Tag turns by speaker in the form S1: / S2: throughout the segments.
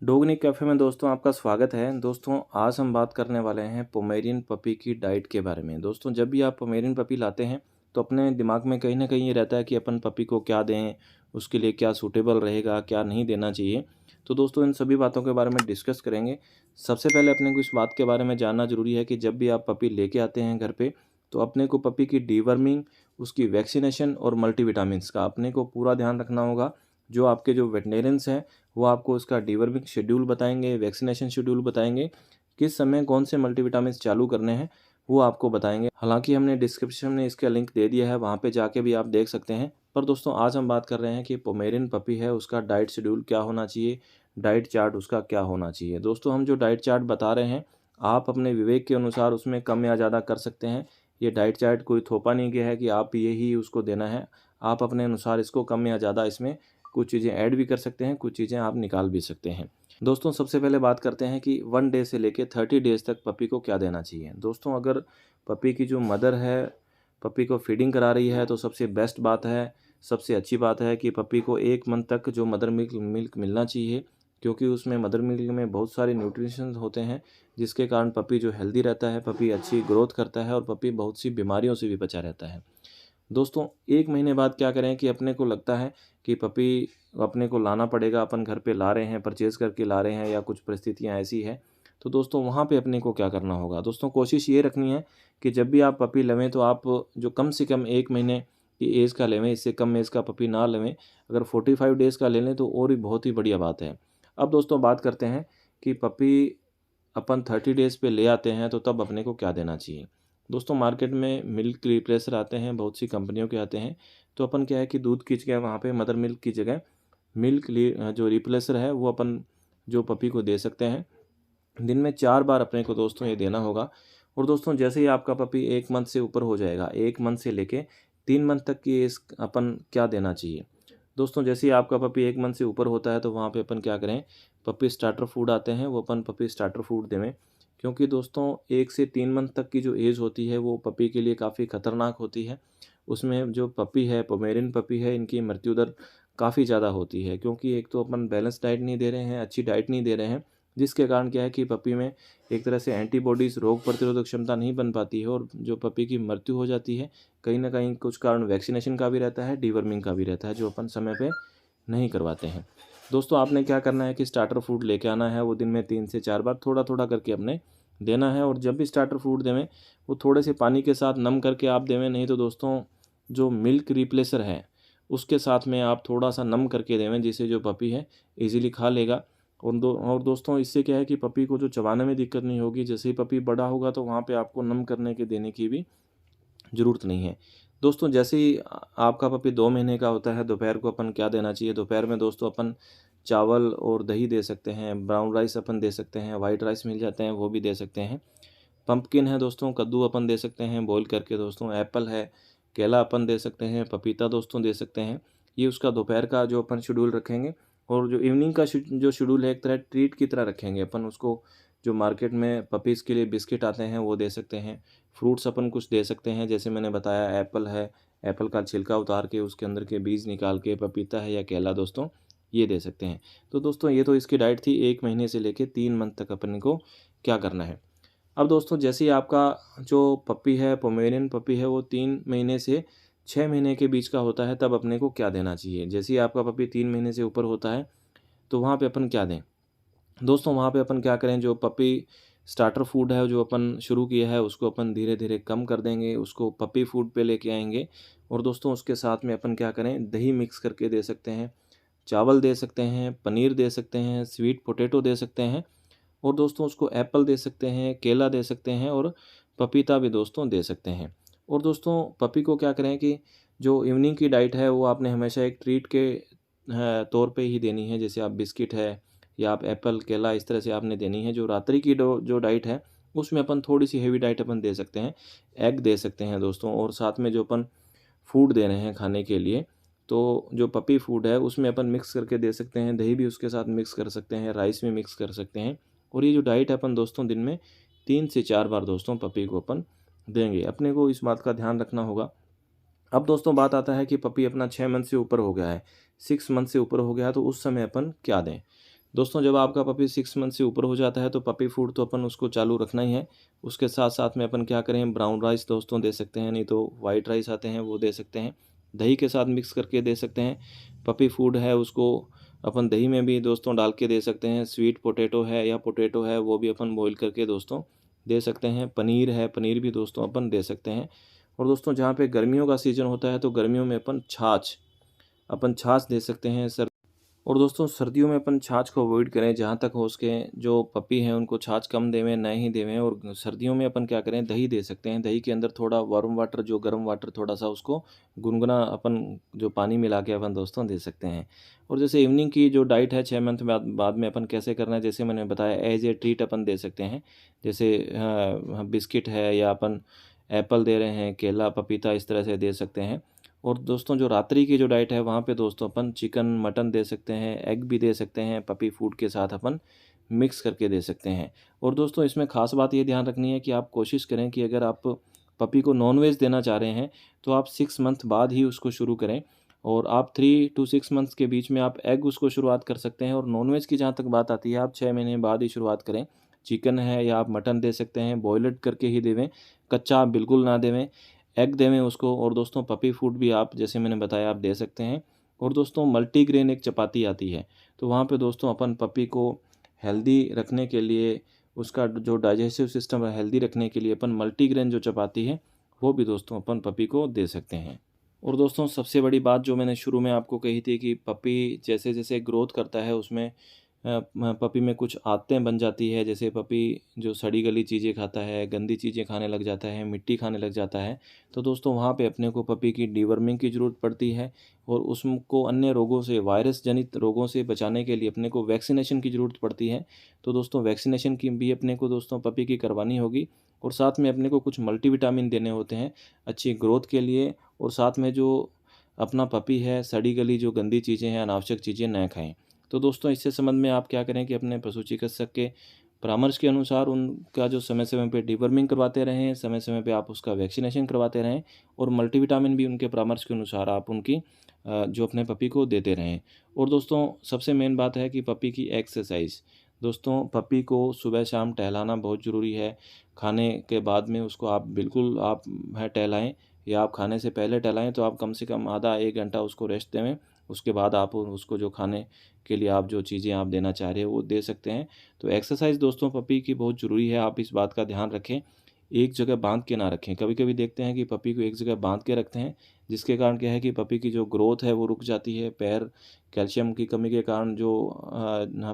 S1: डोगनी cafe में दोस्तों आपका स्वागत है। दोस्तों आज हम बात करने वाले हैं पोमेरियन पपी की डाइट के बारे में। दोस्तों जब भी आप पोमेरियन पपी लाते हैं तो अपने दिमाग में कहीं न कहीं ये रहता है कि अपन पपी को क्या दें, उसके लिए क्या सूटेबल रहेगा, क्या नहीं देना चाहिए। तो दोस्तों इन सभी बातों के बारे में डिस्कस करेंगे। सबसे पहले अपने को इस बात के बारे में जानना ज़रूरी है कि जब भी आप पपी लेके आते हैं घर पे, तो अपने को पपी की डीवर्मिंग, उसकी वैक्सीनेशन और मल्टीविटामिन्स का अपने को पूरा ध्यान रखना होगा। जो आपके जो वेटनेरियंस हैं वो आपको उसका डीवर्मिंग शेड्यूल बताएँगे, वैक्सीनेशन शेड्यूल बताएँगे, किस समय कौन से मल्टीविटामिन्स चालू करने हैं, वो आपको बताएँगे। हालाँकि हमने डिस्क्रिप्शन में इसका लिंक दे दिया है, वहाँ पे जाके भी आप देख सकते हैं। पर दोस्तों आज हम बात कर रहे हैं कि पोमेरियन पपी है, उसका डाइट शेड्यूल क्या होना चाहिए, डाइट चार्ट उसका क्या होना चाहिए। दोस्तों हम जो डाइट चार्ट बता रहे हैं, आप अपने विवेक के अनुसार उसमें कम या ज़्यादा कर सकते हैं। ये डाइट चार्ट कोई थोपा नहीं गया है कि आप यही उसको देना है। आप अपने अनुसार इसको कम या ज़्यादा इसमें कुछ चीज़ें ऐड भी कर सकते हैं, कुछ चीज़ें आप निकाल भी सकते हैं। दोस्तों सबसे पहले बात करते हैं कि 1 डे से लेके 30 डेज़ तक पपी को क्या देना चाहिए। दोस्तों अगर पपी की जो मदर है, पपी को फीडिंग करा रही है तो सबसे बेस्ट बात है, सबसे अच्छी बात है कि पपी को 1 मंथ तक जो मदर मिल्क मिल्क मिलना चाहिए, क्योंकि उसमें मदर मिल्क में बहुत सारे न्यूट्रिशंस होते हैं, जिसके कारण पपी जो हेल्दी रहता है, पपी अच्छी ग्रोथ करता है और पपी बहुत सी बीमारियों से भी बचा रहता है। दोस्तों 1 महीने बाद क्या करें कि अपने को लगता है कि पपी अपने को लाना पड़ेगा, अपन घर पे ला रहे हैं, परचेज़ करके ला रहे हैं या कुछ परिस्थितियाँ ऐसी है, तो दोस्तों वहाँ पे अपने को क्या करना होगा? दोस्तों कोशिश ये रखनी है कि जब भी आप पपी लेवें तो आप जो कम से कम 1 महीने की एज का लेवें, इससे कम एज का पपी ना लेवें। अगर 45 डेज़ का ले लें तो और भी बहुत ही बढ़िया बात है। अब दोस्तों बात करते हैं कि पपी अपन 30 डेज़ पे ले आते हैं तो तब अपने को क्या देना चाहिए। दोस्तों मार्केट में मिल्क रिप्लेसर आते हैं, बहुत सी कंपनियों के आते हैं, तो अपन क्या है कि दूध की जगह वहाँ पे मदर मिल्क की जगह जो रिप्लेसर है वो अपन जो पपी को दे सकते हैं। दिन में 4 बार अपने को दोस्तों ये देना होगा। और दोस्तों जैसे ही आपका पपी 1 मंथ से ऊपर हो जाएगा, 1 मंथ से लेके 3 मंथ तक की एज अपन क्या देना चाहिए। दोस्तों जैसे ही आपका पपी 1 मंथ से ऊपर होता है तो वहाँ पे अपन क्या करें, पपी स्टार्टर फूड आते हैं वो अपन पपी स्टार्टर फूड देवें। क्योंकि दोस्तों 1 से 3 मंथ तक की जो एज होती है वो पपी के लिए काफ़ी खतरनाक होती है। उसमें जो पपी है, पोमेरियन पपी है, इनकी मृत्यु दर काफ़ी ज़्यादा होती है, क्योंकि एक तो अपन बैलेंस डाइट नहीं दे रहे हैं, अच्छी डाइट नहीं दे रहे हैं, जिसके कारण क्या है कि पपी में एक तरह से एंटीबॉडीज़, रोग प्रतिरोधक क्षमता नहीं बन पाती है और जो पपी की मृत्यु हो जाती है, कहीं न कहीं कुछ कारण वैक्सीनेशन का भी रहता है, डीवर्मिंग का भी रहता है, जो अपन समय पे नहीं करवाते हैं। दोस्तों आपने क्या करना है कि स्टार्टर फूड लेके आना है, वो दिन में 3 से 4 बार थोड़ा-थोड़ा करके अपने देना है। और जब भी स्टार्टर फूड देवें, वो थोड़े से पानी के साथ नम करके आप देवें, नहीं तो दोस्तों जो मिल्क रिप्लेसर है, उसके साथ में आप थोड़ा-सा नम करके देवें, जिससे जो पपी है ईज़िली खा लेगा। और दोस्तों इससे क्या है कि पपी को जो चबाने में दिक्कत नहीं होगी। जैसे ही पपी बड़ा होगा तो वहाँ पे आपको नम करने के देने की भी ज़रूरत नहीं है। दोस्तों जैसे ही आपका पपी 2 महीने का होता है, दोपहर को अपन क्या देना चाहिए, दोपहर में दोस्तों अपन चावल और दही दे सकते हैं, ब्राउन राइस अपन दे सकते हैं, व्हाइट राइस मिल जाते हैं वो भी दे सकते हैं। पंपकिन है दोस्तों, कद्दू अपन दे सकते हैं बॉयल करके दोस्तों, एप्पल है, केला अपन दे सकते हैं, पपीता दोस्तों दे सकते हैं। ये उसका दोपहर का जो अपन शेड्यूल रखेंगे। और जो इवनिंग का जो शेड्यूल है, एक तरह ट्रीट की तरह रखेंगे अपन उसको। जो मार्केट में पपीज़ के लिए बिस्किट आते हैं वो दे सकते हैं। फ्रूट्स अपन कुछ दे सकते हैं, जैसे मैंने बताया एप्पल है, एप्पल का छिलका उतार के उसके अंदर के बीज निकाल के, पपीता है या केला दोस्तों, ये दे सकते हैं। तो दोस्तों ये तो इसकी डाइट थी 1 महीने से लेके 3 मंथ तक अपने को क्या करना है। अब दोस्तों जैसे ही आपका जो पपी है, पोमेरियन पपी है, वो 3 महीने से 6 महीने के बीच का होता है, तब अपने को क्या देना चाहिए। जैसे ही आपका पपी 3 महीने से ऊपर होता है, तो वहाँ पे अपन क्या दें? दोस्तों वहाँ पे अपन क्या करें, जो पपी स्टार्टर फूड है जो अपन शुरू किया है उसको अपन धीरे-धीरे कम कर देंगे, उसको पपी फूड पे लेके आएँगे। और दोस्तों उसके साथ में अपन क्या करें, दही मिक्स करके दे सकते हैं, चावल दे सकते हैं, पनीर दे सकते हैं, स्वीट पोटैटो दे सकते हैं। और दोस्तों उसको एप्पल दे सकते हैं, केला दे सकते हैं और पपीता भी दोस्तों दे सकते हैं। और दोस्तों पपी को क्या करें कि जो इवनिंग की डाइट है वो आपने हमेशा एक ट्रीट के तौर पे ही देनी है। जैसे आप बिस्किट है या आप एप्पल, केला इस तरह से आपने देनी है। जो रात्रि की जो डाइट है उसमें अपन थोड़ी-सी हेवी डाइट अपन दे सकते हैं। एग दे सकते हैं दोस्तों, और साथ में जो अपन फूड दे रहे हैं खाने के लिए, तो जो पपी फूड है उसमें अपन मिक्स करके दे सकते हैं, दही भी उसके साथ मिक्स कर सकते हैं, राइस में मिक्स कर सकते हैं। और ये जो डाइट है अपन दोस्तों दिन में 3 से 4 बार दोस्तों पपी को अपन देंगे। अपने को इस बात का ध्यान रखना होगा। अब दोस्तों बात आता है कि पपी अपना 6 मंथ से ऊपर हो गया है, 6 मंथ से ऊपर हो गया है, तो उस समय अपन क्या दें? दोस्तों जब आपका पपी 6 मंथ से ऊपर हो जाता है तो पपी फूड तो अपन उसको चालू रखना ही है। उसके साथ-साथ में अपन क्या करें, ब्राउन राइस दोस्तों दे सकते हैं, नहीं तो व्हाइट राइस आते हैं वो दे सकते हैं। दही के साथ मिक्स करके दे सकते हैं। पपी फूड है उसको अपन दही में भी दोस्तों डाल के दे सकते हैं। स्वीट पोटैटो है या पोटैटो है वो भी अपन बॉयल करके दोस्तों दे सकते हैं। पनीर है, पनीर भी दोस्तों अपन दे सकते हैं। और दोस्तों जहाँ पे गर्मियों का सीज़न होता है तो गर्मियों में अपन छाछ दे सकते हैं। और दोस्तों सर्दियों में अपन छाछ को अवॉइड करें, जहाँ तक हो सके जो पपी हैं उनको छाछ कम देवें, ना ही देवें। और सर्दियों में अपन क्या करें, दही दे सकते हैं। दही के अंदर थोड़ा वार्म वाटर, जो गर्म वाटर थोड़ा-सा उसको गुनगुना अपन जो पानी मिला के अपन दोस्तों दे सकते हैं। और जैसे इवनिंग की जो डाइट है 6 मंथ बाद में अपन कैसे करना है, जैसे मैंने बताया एज़ ए ट्रीट अपन दे सकते हैं। जैसे बिस्किट है या अपन एप्पल दे रहे हैं, केला, पपीता इस तरह से दे सकते हैं। और दोस्तों जो रात्रि की जो डाइट है वहाँ पे दोस्तों अपन चिकन, मटन दे सकते हैं, एग भी दे सकते हैं, पपी फूड के साथ अपन मिक्स करके दे सकते हैं। और दोस्तों इसमें ख़ास बात ये ध्यान रखनी है कि आप कोशिश करें कि अगर आप पपी को नॉन-वेज देना चाह रहे हैं, तो आप 6 मंथ बाद ही उसको शुरू करें। और आप 3 टू 6 मंथ्स के बीच में आप एग उसको शुरुआत कर सकते हैं। और नॉन-वेज की जहाँ तक बात आती है, आप 6 महीने बाद ही शुरुआत करें। चिकन है या आप मटन दे सकते हैं, बॉयलेड करके ही देवें, कच्चा आप बिल्कुल ना देवें। एग देवें उसको। और दोस्तों पपी फूड भी आप जैसे मैंने बताया आप दे सकते हैं। और दोस्तों मल्टीग्रेन एक चपाती आती है, तो वहाँ पे दोस्तों अपन पपी को हेल्दी रखने के लिए, उसका जो डाइजेस्टिव सिस्टम है हेल्दी रखने के लिए अपन मल्टीग्रेन जो चपाती है वो भी दोस्तों अपन पपी को दे सकते हैं। और दोस्तों सबसे बड़ी बात जो मैंने शुरू में आपको कही थी कि पपी जैसे-जैसे ग्रोथ करता है उसमें पपी में कुछ आदतें बन जाती है। जैसे पपी जो सड़ी-गली चीज़ें खाता है, गंदी चीज़ें खाने लग जाता है, मिट्टी खाने लग जाता है, तो दोस्तों वहाँ पे अपने को पपी की डिवर्मिंग की ज़रूरत पड़ती है। और उसको अन्य रोगों से, वायरस जनित रोगों से बचाने के लिए अपने को वैक्सीनेशन की ज़रूरत पड़ती है। तो दोस्तों वैक्सीनेशन की भी अपने को दोस्तों पपी की करवानी होगी। और साथ में अपने को कुछ मल्टीविटामिन देने होते हैं अच्छी ग्रोथ के लिए। और साथ में जो अपना पपी है, सड़ी-गली जो गंदी चीज़ें हैं, अनावश्यक चीज़ें ना खाएँ। तो दोस्तों इससे संबंध में आप क्या करें कि अपने पशु चिकित्सक के परामर्श के अनुसार उनका जो समय-समय पे डिवर्मिंग करवाते रहें, समय-समय पे आप उसका वैक्सीनेशन करवाते रहें। और मल्टीविटामिन भी उनके परामर्श के अनुसार आप उनकी जो अपने पपी को देते रहें। और दोस्तों सबसे मेन बात है कि पपी की एक्सरसाइज़। दोस्तों पपी को सुबह-शाम टहलाना बहुत ज़रूरी है। खाने के बाद में उसको आप बिल्कुल आप टहलाएँ, या आप खाने से पहले टहलाएँ तो आप कम से कम आधा 1 घंटा उसको रेस्ट देवें। उसके बाद आप उसको जो खाने के लिए आप जो चीज़ें आप देना चाह रहे हो वो दे सकते हैं। तो एक्सरसाइज़ दोस्तों पपी की बहुत ज़रूरी है, आप इस बात का ध्यान रखें। एक जगह बाँध के ना रखें। कभी-कभी देखते हैं कि पपी को एक जगह बाँध के रखते हैं, जिसके कारण क्या है कि पपी की जो ग्रोथ है वो रुक जाती है। पैर कैल्शियम की कमी के कारण जो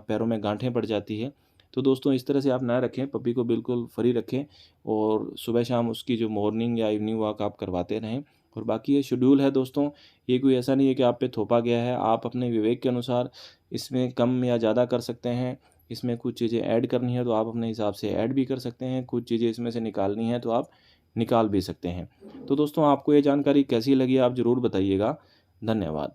S1: पैरों में गाँठें पड़ जाती है। तो दोस्तों इस तरह से आप ना रखें, पपी को बिल्कुल फ्री रखें। और सुबह-शाम उसकी जो मॉर्निंग या इवनिंग वॉक आप करवाते रहें। और बाकी ये शेड्यूल है दोस्तों, ये कोई ऐसा नहीं है कि आप पे थोपा गया है। आप अपने विवेक के अनुसार इसमें कम या ज़्यादा कर सकते हैं। इसमें कुछ चीज़ें ऐड करनी है तो आप अपने हिसाब से ऐड भी कर सकते हैं। कुछ चीज़ें इसमें से निकालनी है तो आप निकाल भी सकते हैं। तो दोस्तों आपको ये जानकारी कैसी लगी आप ज़रूर बताइएगा। धन्यवाद।